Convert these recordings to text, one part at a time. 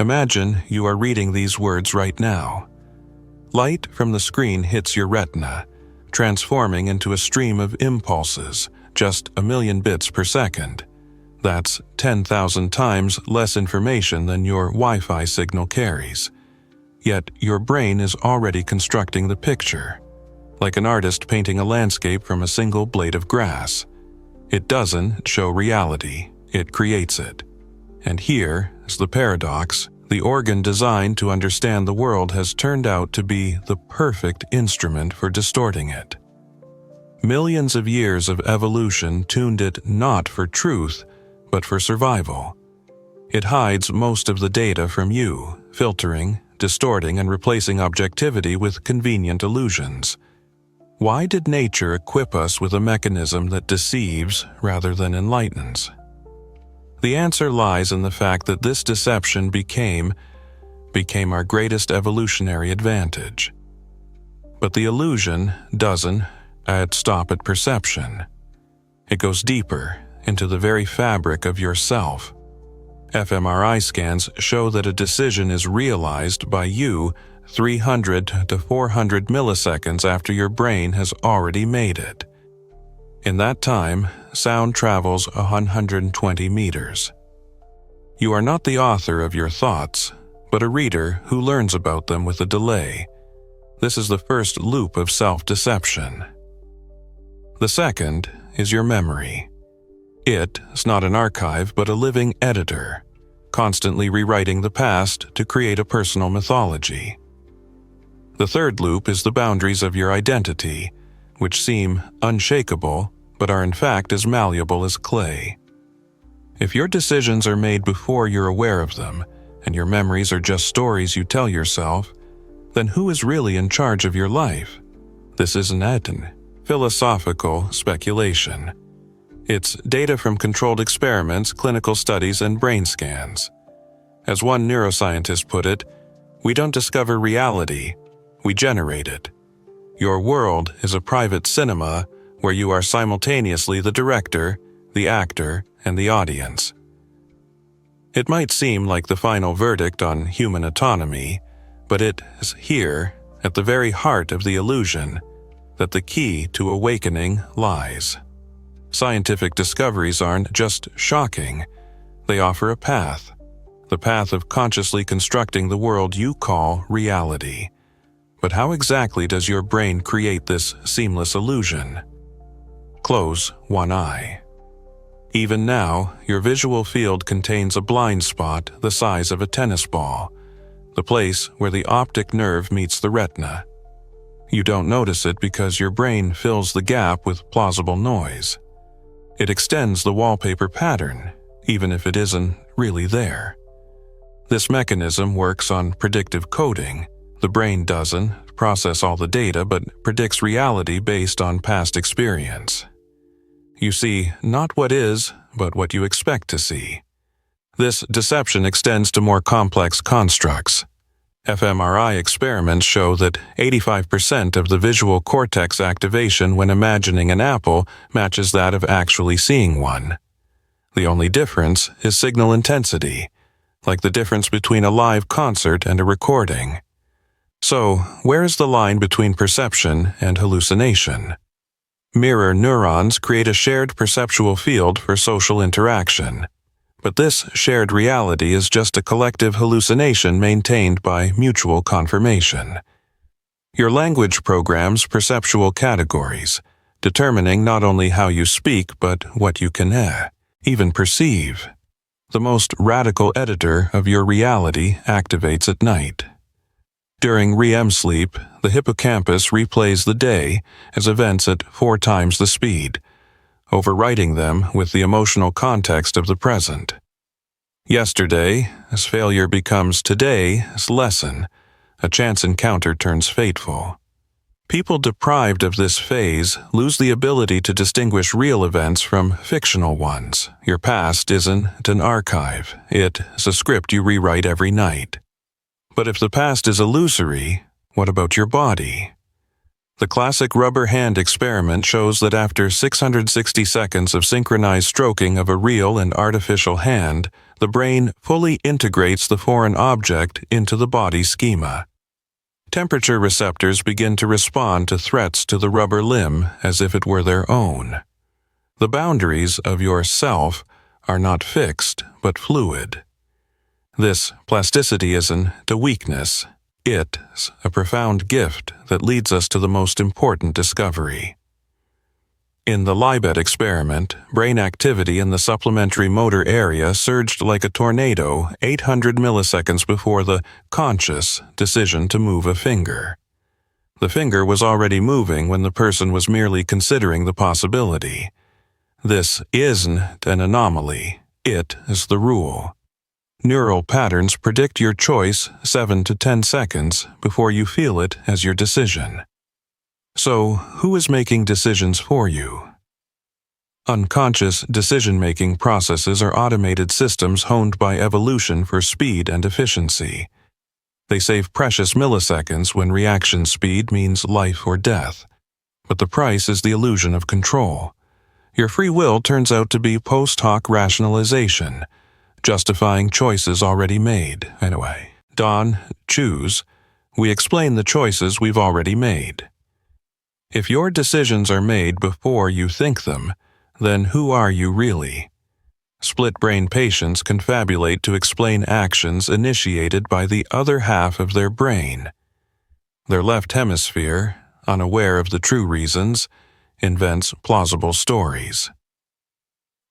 Imagine you are reading these words right now. Light from the screen hits your retina, transforming into a stream of impulses, just 1,000,000 bits per second. That's 10,000 times less information than your Wi-Fi signal carries. Yet your brain is already constructing the picture, like an artist painting a landscape from a single blade of grass. It doesn't show reality, it creates it. And here is the paradox: the organ designed to understand the world has turned out to be the perfect instrument for distorting it. Millions of years of evolution tuned it not for truth, but for survival. It hides most of the data from you, filtering, distorting, and replacing objectivity with convenient illusions. Why did nature equip us with a mechanism that deceives rather than enlightens? The answer lies in the fact that this deception became our greatest evolutionary advantage. But the illusion doesn't stop at perception. It goes deeper, into the very fabric of yourself. fMRI scans show that a decision is realized by you 300 to 400 milliseconds after your brain has already made it. In that time, sound travels 120 meters. You are not the author of your thoughts, but a reader who learns about them with a delay. This is the first loop of self-deception. The second is your memory. It is not an archive, but a living editor, constantly rewriting the past to create a personal mythology. The third loop is the boundaries of your identity, which seem unshakable, but are in fact as malleable as clay. If your decisions are made before you're aware of them, and your memories are just stories you tell yourself, then who is really in charge of your life? This isn't philosophical speculation. It's data from controlled experiments, clinical studies, and brain scans. As one neuroscientist put it, we don't discover reality, we generate it. Your world is a private cinema where you are simultaneously the director, the actor, and the audience. It might seem like the final verdict on human autonomy, but it is here, at the very heart of the illusion, that the key to awakening lies. Scientific discoveries aren't just shocking, they offer a path, the path of consciously constructing the world you call reality. But how exactly does your brain create this seamless illusion? Close one eye. Even now, your visual field contains a blind spot the size of a tennis ball, the place where the optic nerve meets the retina. You don't notice it because your brain fills the gap with plausible noise. It extends the wallpaper pattern, even if it isn't really there. This mechanism works on predictive coding. The brain doesn't process all the data, but predicts reality based on past experience. You see not what is, but what you expect to see. This deception extends to more complex constructs. fMRI experiments show that 85% of the visual cortex activation when imagining an apple matches that of actually seeing one. The only difference is signal intensity, like the difference between a live concert and a recording. So, where is the line between perception and hallucination? Mirror neurons create a shared perceptual field for social interaction. But this shared reality is just a collective hallucination maintained by mutual confirmation. Your language programs perceptual categories, determining not only how you speak but what you can even perceive. The most radical editor of your reality activates at night. During REM sleep, the hippocampus replays the day as events at 4 times the speed, overwriting them with the emotional context of the present. Yesterday, as failure becomes today, as lesson, a chance encounter turns fateful. People deprived of this phase lose the ability to distinguish real events from fictional ones. Your past isn't an archive, it's a script you rewrite every night. But if the past is illusory, what about your body? The classic rubber hand experiment shows that after 660 seconds of synchronized stroking of a real and artificial hand, the brain fully integrates the foreign object into the body schema. Temperature receptors begin to respond to threats to the rubber limb as if it were their own. The boundaries of your self are not fixed, but fluid. This plasticity isn't a weakness. It's a profound gift that leads us to the most important discovery. In the Libet experiment, brain activity in the supplementary motor area surged like a tornado 800 milliseconds before the conscious decision to move a finger. The finger was already moving when the person was merely considering the possibility. This isn't an anomaly. It is the rule. Neural patterns predict your choice 7 to 10 seconds before you feel it as your decision. So, who is making decisions for you? Unconscious decision-making processes are automated systems honed by evolution for speed and efficiency. They save precious milliseconds when reaction speed means life or death. But the price is the illusion of control. Your free will turns out to be post-hoc rationalization, justifying choices already made. Anyway, choose. We explain the choices we've already made. If your decisions are made before you think them, then who are you really? Split-brain patients confabulate to explain actions initiated by the other half of their brain. Their left hemisphere, unaware of the true reasons, invents plausible stories.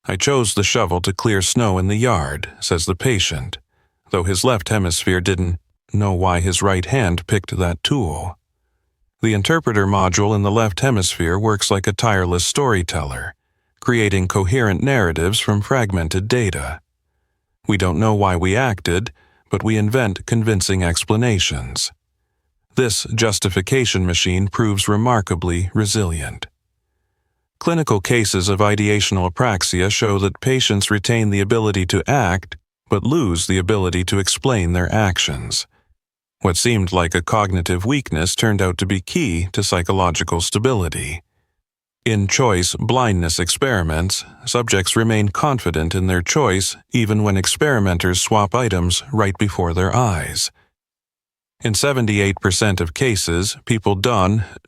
I chose the shovel to clear snow in the yard, says the patient, though his left hemisphere didn't know why his right hand picked that tool. The interpreter module in the left hemisphere works like a tireless storyteller, creating coherent narratives from fragmented data. We don't know why we acted, but we invent convincing explanations. This justification machine proves remarkably resilient. Clinical cases of ideational apraxia show that patients retain the ability to act, but lose the ability to explain their actions. What seemed like a cognitive weakness turned out to be key to psychological stability. In choice blindness experiments, subjects remain confident in their choice even when experimenters swap items right before their eyes. In 78% of cases, people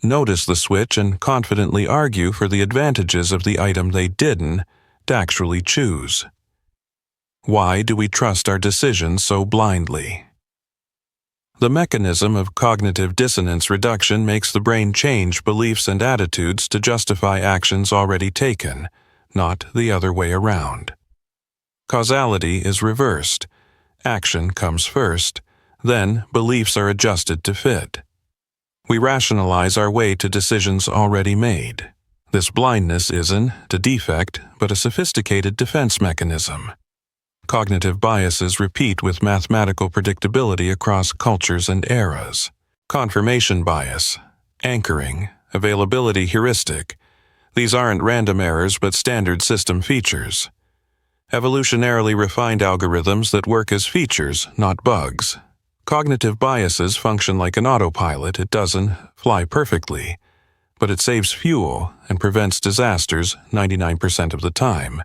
notice the switch and confidently argue for the advantages of the item they didn't actually choose. Why do we trust our decisions so blindly? The mechanism of cognitive dissonance reduction makes the brain change beliefs and attitudes to justify actions already taken, not the other way around. Causality is reversed. Action comes first, then beliefs are adjusted to fit. We rationalize our way to decisions already made. This blindness isn't a defect, but a sophisticated defense mechanism. Cognitive biases repeat with mathematical predictability across cultures and eras. Confirmation bias, anchoring, availability heuristic. These aren't random errors but standard system features. Evolutionarily refined algorithms that work as features, not bugs. Cognitive biases function like an autopilot. It doesn't fly perfectly, but it saves fuel and prevents disasters 99% of the time,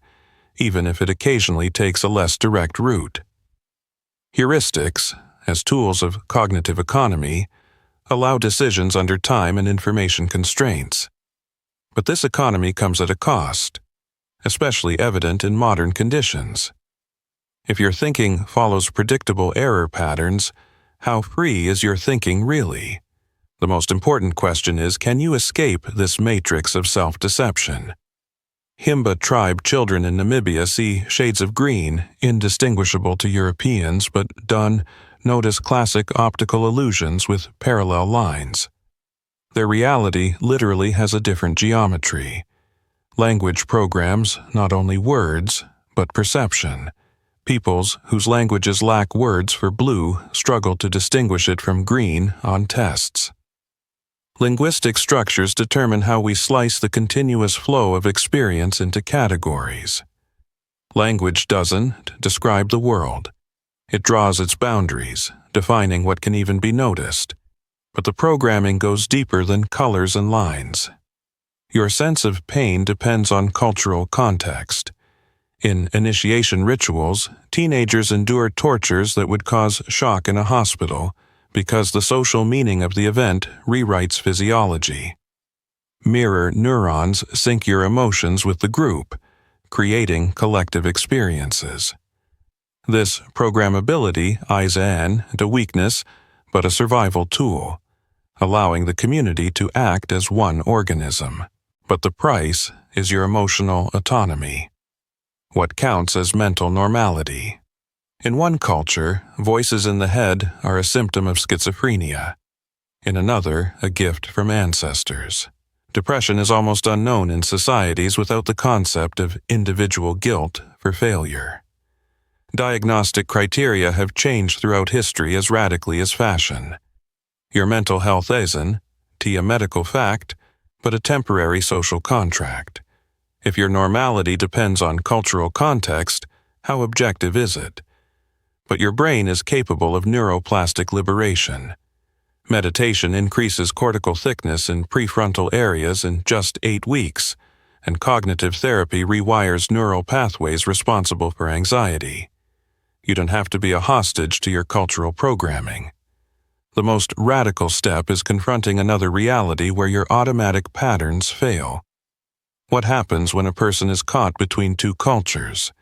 even if it occasionally takes a less direct route. Heuristics, as tools of cognitive economy, allow decisions under time and information constraints. But this economy comes at a cost, especially evident in modern conditions. If your thinking follows predictable error patterns, how free is your thinking really? The most important question is, can you escape this matrix of self-deception? Himba tribe children in Namibia see shades of green, indistinguishable to Europeans, but notice classic optical illusions with parallel lines. Their reality literally has a different geometry. Language programs not only words, but perception. Peoples whose languages lack words for blue struggle to distinguish it from green on tests. Linguistic structures determine how we slice the continuous flow of experience into categories. Language doesn't describe the world. It draws its boundaries, defining what can even be noticed. But the programming goes deeper than colors and lines. Your sense of pain depends on cultural context. In initiation rituals, teenagers endure tortures that would cause shock in a hospital because the social meaning of the event rewrites physiology. Mirror neurons sync your emotions with the group, creating collective experiences. This programmability is a weakness, but a survival tool, allowing the community to act as one organism. But the price is your emotional autonomy. What counts as mental normality? In one culture, voices in the head are a symptom of schizophrenia. In another, a gift from ancestors. Depression is almost unknown in societies without the concept of individual guilt for failure. Diagnostic criteria have changed throughout history as radically as fashion. Your mental health isn't a medical fact, but a temporary social contract. If your normality depends on cultural context, how objective is it? But your brain is capable of neuroplastic liberation. Meditation increases cortical thickness in prefrontal areas in just 8 weeks, and cognitive therapy rewires neural pathways responsible for anxiety. You don't have to be a hostage to your cultural programming. The most radical step is confronting another reality where your automatic patterns fail. What happens when a person is caught between two cultures?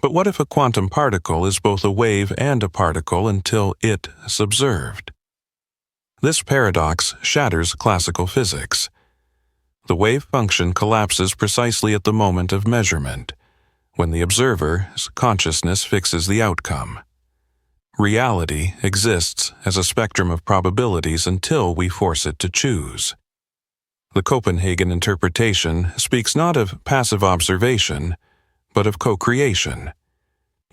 But what if a quantum particle is both a wave and a particle until it subserved? This paradox shatters classical physics. The wave function collapses precisely at the moment of measurement, when the observer's consciousness fixes the outcome. Reality exists as a spectrum of probabilities until we force it to choose. The Copenhagen interpretation speaks not of passive observation, but of co-creation.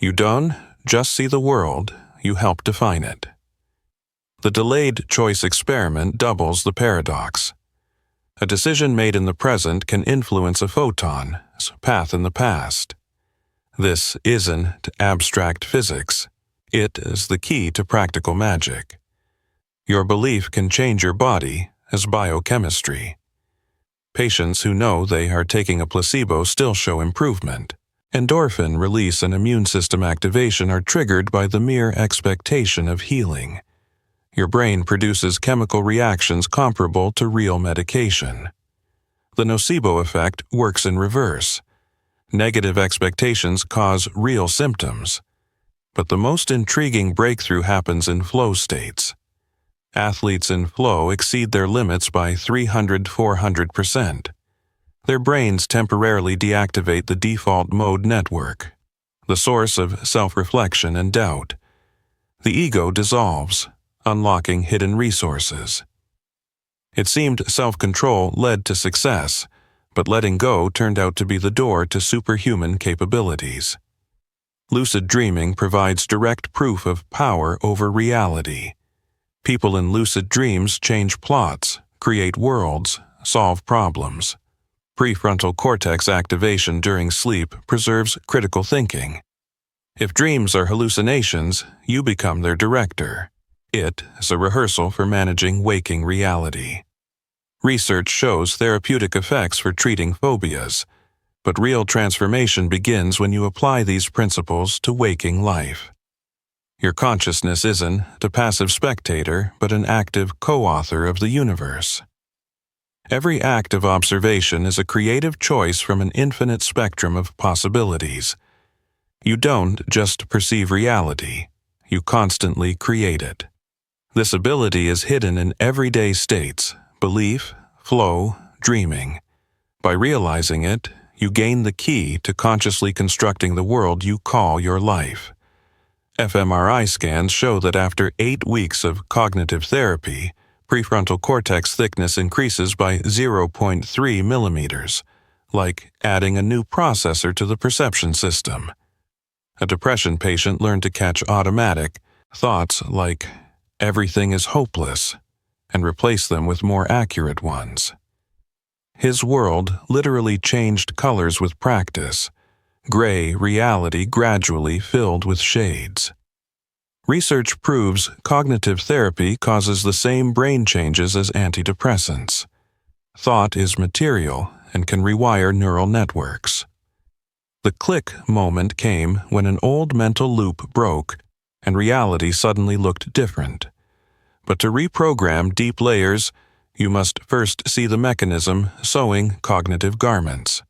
You don't just see the world, you help define it. The delayed choice experiment doubles the paradox. A decision made in the present can influence a photon's path in the past. This isn't abstract physics. It is the key to practical magic. Your belief can change your body as biochemistry. Patients who know they are taking a placebo still show improvement. Endorphin release and immune system activation are triggered by the mere expectation of healing. Your brain produces chemical reactions comparable to real medication. The nocebo effect works in reverse. Negative expectations cause real symptoms. But the most intriguing breakthrough happens in flow states. Athletes in flow exceed their limits by 300–400%. Their brains temporarily deactivate the default mode network, the source of self-reflection and doubt. The ego dissolves, unlocking hidden resources. It seemed self-control led to success, but letting go turned out to be the door to superhuman capabilities. Lucid dreaming provides direct proof of power over reality. People in lucid dreams change plots, create worlds, solve problems. Prefrontal cortex activation during sleep preserves critical thinking. If dreams are hallucinations, you become their director. It is a rehearsal for managing waking reality. Research shows therapeutic effects for treating phobias, but real transformation begins when you apply these principles to waking life. Your consciousness isn't a passive spectator, but an active co-author of the universe. Every act of observation is a creative choice from an infinite spectrum of possibilities. You don't just perceive reality, you constantly create it. This ability is hidden in everyday states, belief, flow, dreaming. By realizing it, you gain the key to consciously constructing the world you call your life. fMRI scans show that after 8 weeks of cognitive therapy, prefrontal cortex thickness increases by 0.3 millimeters, like adding a new processor to the perception system. A depression patient learned to catch automatic thoughts like, "Everything is hopeless," and replace them with more accurate ones. His world literally changed colors with practice. Gray reality gradually filled with shades. Research proves cognitive therapy causes the same brain changes as antidepressants. Thought is material and can rewire neural networks. The click moment came when an old mental loop broke and reality suddenly looked different. But to reprogram deep layers, you must first see the mechanism sewing cognitive garments.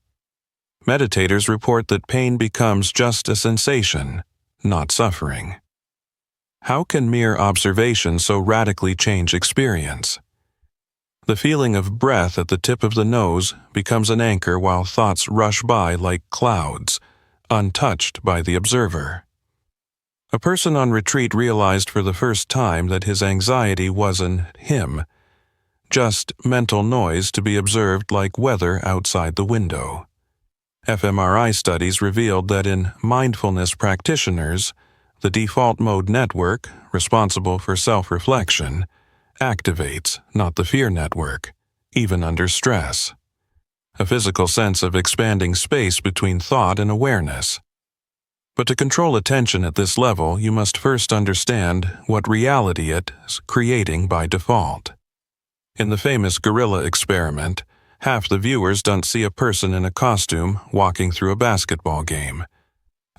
Meditators report that pain becomes just a sensation, not suffering. How can mere observation so radically change experience? The feeling of breath at the tip of the nose becomes an anchor while thoughts rush by like clouds, untouched by the observer. A person on retreat realized for the first time that his anxiety wasn't him, just mental noise to be observed like weather outside the window. fMRI studies revealed that in mindfulness practitioners, the default mode network, responsible for self-reflection, activates, not the fear network, even under stress. A physical sense of expanding space between thought and awareness. But to control attention at this level, you must first understand what reality is creating by default. In the famous gorilla experiment, half the viewers don't see a person in a costume walking through a basketball game.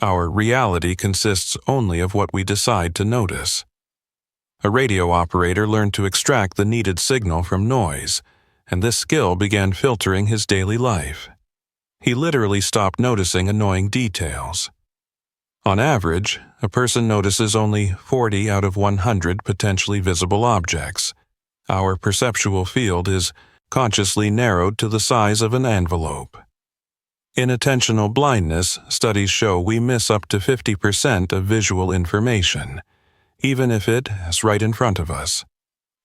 Our reality consists only of what we decide to notice. A radio operator learned to extract the needed signal from noise, and this skill began filtering his daily life. He literally stopped noticing annoying details. On average, a person notices only 40 out of 100 potentially visible objects. Our perceptual field is consciously narrowed to the size of an envelope. In attentional blindness, studies show we miss up to 50% of visual information, even if it is right in front of us.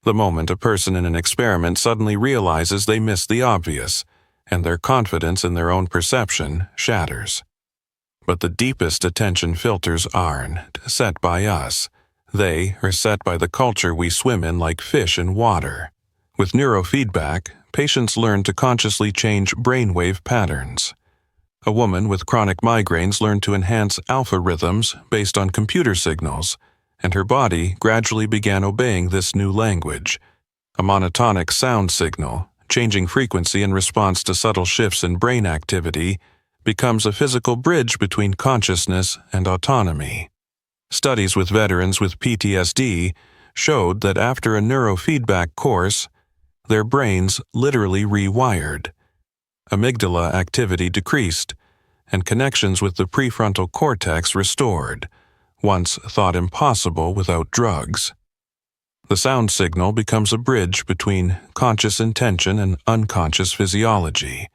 The moment a person in an experiment suddenly realizes they missed the obvious, and their confidence in their own perception shatters. But the deepest attention filters aren't set by us. They are set by the culture we swim in like fish in water. With neurofeedback, patients learn to consciously change brainwave patterns. A woman with chronic migraines learned to enhance alpha rhythms based on computer signals, and her body gradually began obeying this new language. A monotonic sound signal, changing frequency in response to subtle shifts in brain activity, becomes a physical bridge between consciousness and autonomy. Studies with veterans with PTSD showed that after a neurofeedback course, their brains literally rewired. Amygdala activity decreased, and connections with the prefrontal cortex restored, once thought impossible without drugs. The sound signal becomes a bridge between conscious intention and unconscious physiology.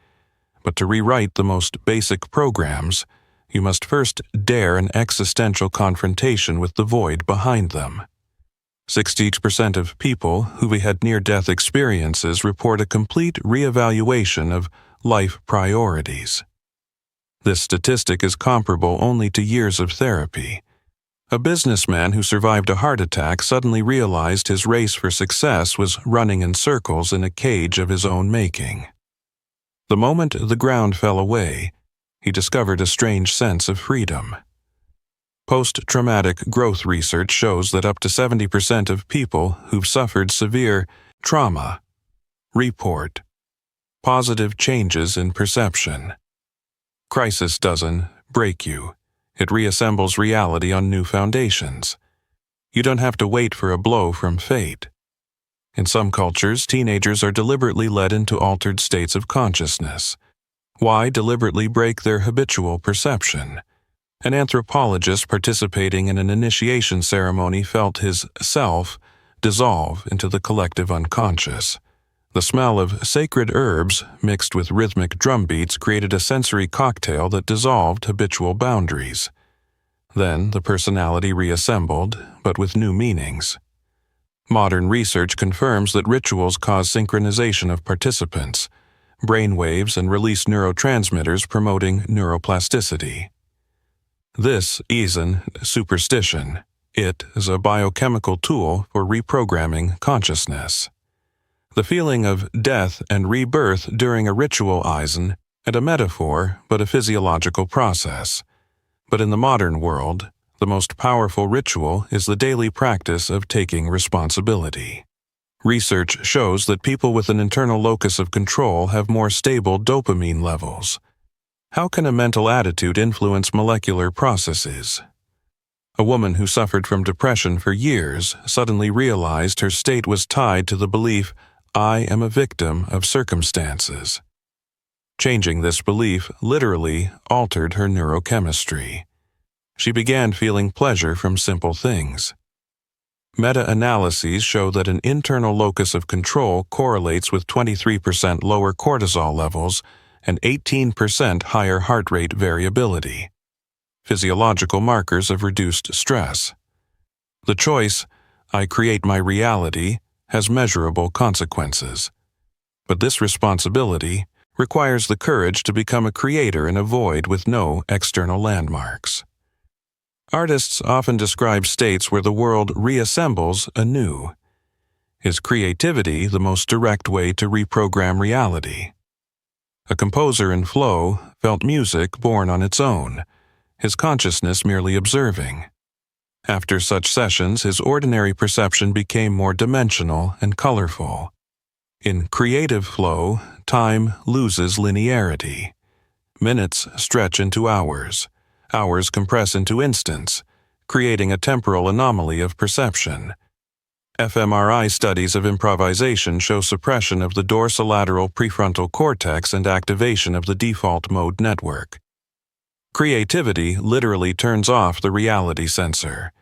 But to rewrite the most basic programs, you must first dare an existential confrontation with the void behind them. 60% of people who had near-death experiences report a complete reevaluation of life priorities. This statistic is comparable only to years of therapy. A businessman who survived a heart attack suddenly realized his race for success was running in circles in a cage of his own making. The moment the ground fell away, he discovered a strange sense of freedom. Post-traumatic growth research shows that up to 70% of people who've suffered severe trauma report positive changes in perception. Crisis doesn't break you. It reassembles reality on new foundations. You don't have to wait for a blow from fate. In some cultures, teenagers are deliberately led into altered states of consciousness. Why deliberately break their habitual perception? An anthropologist participating in an initiation ceremony felt his self dissolve into the collective unconscious. The smell of sacred herbs mixed with rhythmic drum beats created a sensory cocktail that dissolved habitual boundaries. Then the personality reassembled, but with new meanings. Modern research confirms that rituals cause synchronization of participants, brain waves, and release neurotransmitters promoting neuroplasticity. This isn't superstition. It is a biochemical tool for reprogramming consciousness. The feeling of death and rebirth during a ritual isn't a metaphor, but a physiological process. But in the modern world, the most powerful ritual is the daily practice of taking responsibility. Research shows that people with an internal locus of control have more stable dopamine levels. How can a mental attitude influence molecular processes? A woman who suffered from depression for years suddenly realized her state was tied to the belief, "I am a victim of circumstances." Changing this belief literally altered her neurochemistry. She began feeling pleasure from simple things. Meta-analyses show that an internal locus of control correlates with 23% lower cortisol levels and 18% higher heart rate variability, physiological markers of reduced stress. The choice, "I create my reality," has measurable consequences. But this responsibility requires the courage to become a creator in a void with no external landmarks. Artists often describe states where the world reassembles anew. Is creativity the most direct way to reprogram reality? A composer in flow felt music born on its own, his consciousness merely observing. After such sessions, his ordinary perception became more dimensional and colorful. In creative flow, time loses linearity. Minutes stretch into hours. Hours compress into instants, creating a temporal anomaly of perception. fMRI studies of improvisation show suppression of the dorsolateral prefrontal cortex and activation of the default mode network. Creativity literally turns off the reality sensor.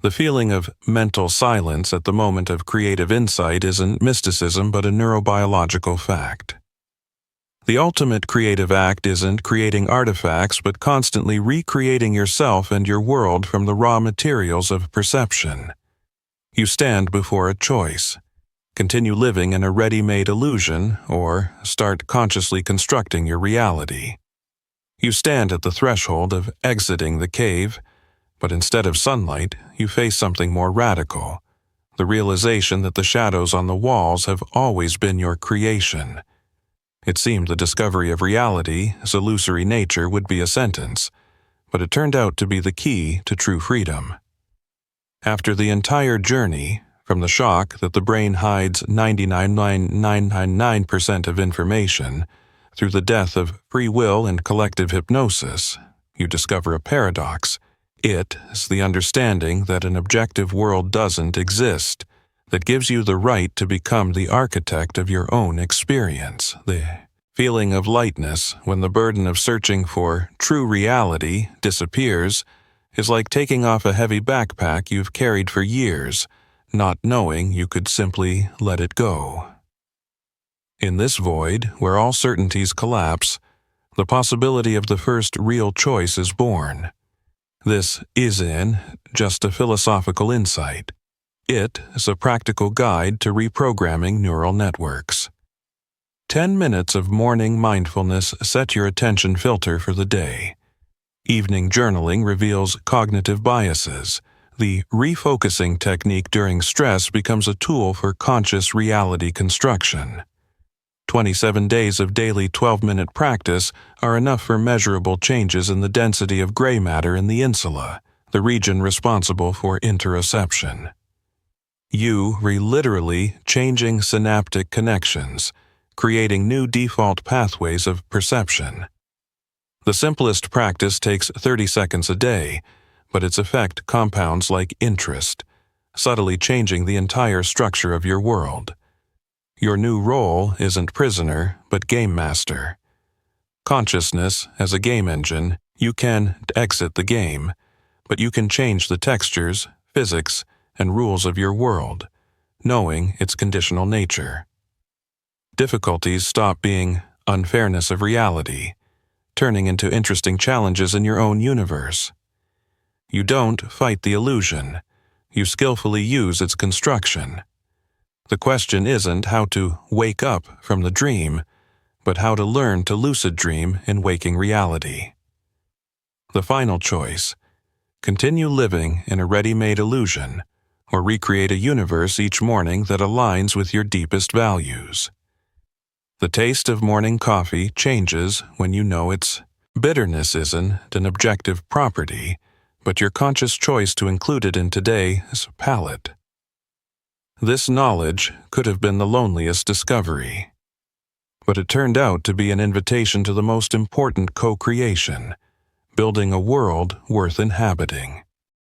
The feeling of mental silence at the moment of creative insight isn't mysticism but a neurobiological fact. The ultimate creative act isn't creating artifacts but constantly recreating yourself and your world from the raw materials of perception. You stand before a choice. Continue living in a ready-made illusion or start consciously constructing your reality. You stand at the threshold of exiting the cave, but instead of sunlight, you face something more radical, the realization that the shadows on the walls have always been your creation. It seemed the discovery of reality's illusory nature would be a sentence, but it turned out to be the key to true freedom. After the entire journey, from the shock that the brain hides 99.999% of information, through the death of free will and collective hypnosis, you discover a paradox. It is the understanding that an objective world doesn't exist, that gives you the right to become the architect of your own experience. The feeling of lightness when the burden of searching for true reality disappears is like taking off a heavy backpack you've carried for years, not knowing you could simply let it go. In this void, where all certainties collapse, the possibility of the first real choice is born. This isn't just a philosophical insight. It is a practical guide to reprogramming neural networks. 10 minutes of morning mindfulness set your attention filter for the day. Evening journaling reveals cognitive biases. The refocusing technique during stress becomes a tool for conscious reality construction. 27 days of daily 12-minute practice are enough for measurable changes in the density of gray matter in the insula, the region responsible for interoception. You are literally changing synaptic connections, creating new default pathways of perception. The simplest practice takes 30 seconds a day, but its effect compounds like interest, subtly changing the entire structure of your world. Your new role isn't prisoner, but game master. Consciousness as a game engine, you can exit the game, but you can change the textures, physics, and rules of your world, knowing its conditional nature. Difficulties stop being unfairness of reality, turning into interesting challenges in your own universe. You don't fight the illusion, you skillfully use its construction. The question isn't how to wake up from the dream, but how to learn to lucid dream in waking reality. The final choice: continue living in a ready-made illusion, or recreate a universe each morning that aligns with your deepest values. The taste of morning coffee changes when you know its bitterness isn't an objective property, but your conscious choice to include it in today's palate. This knowledge could have been the loneliest discovery. but it turned out to be an invitation to the most important co-creation, building a world worth inhabiting.